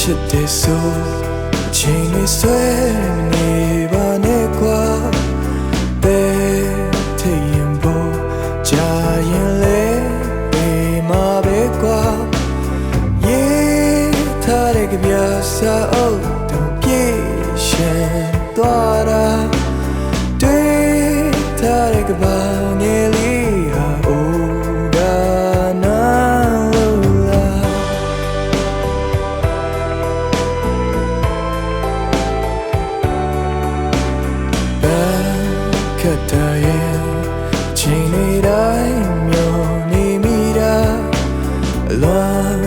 ဖြစ်တယ်ဆိုအချိန်တွေဆွဲနေပါနဲ့ကွာပဲထိရင်ဖို့ကြာရင်လေပေမှာပဲကွာရေးထားတဲ့ကြပြစာအုပ်တော့ပြေရှင်းသွားတာတွေ့ထားတဲ့ကဘာငယ်လေးဟာအိုးဒါနာလို့လားဘယ်ခက်တဲ့ချိန်တွေတိုင်းမျိုးနေမိတာအလွန်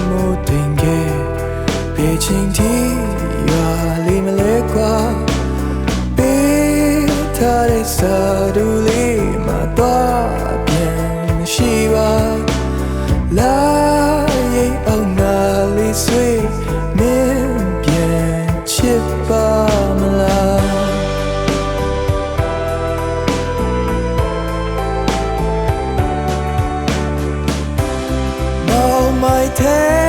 မို့တင်ခဲ့ပေချင်းတီရွာလေးမလဲကွာပေးထားတဲ့စာတူလေးမှာတော့ပြန်ရှိပါလာရဲ့အောင်ငါလေးဆွေးမင်းပြန်ချစ်ပါမလားမိုက်တဲ့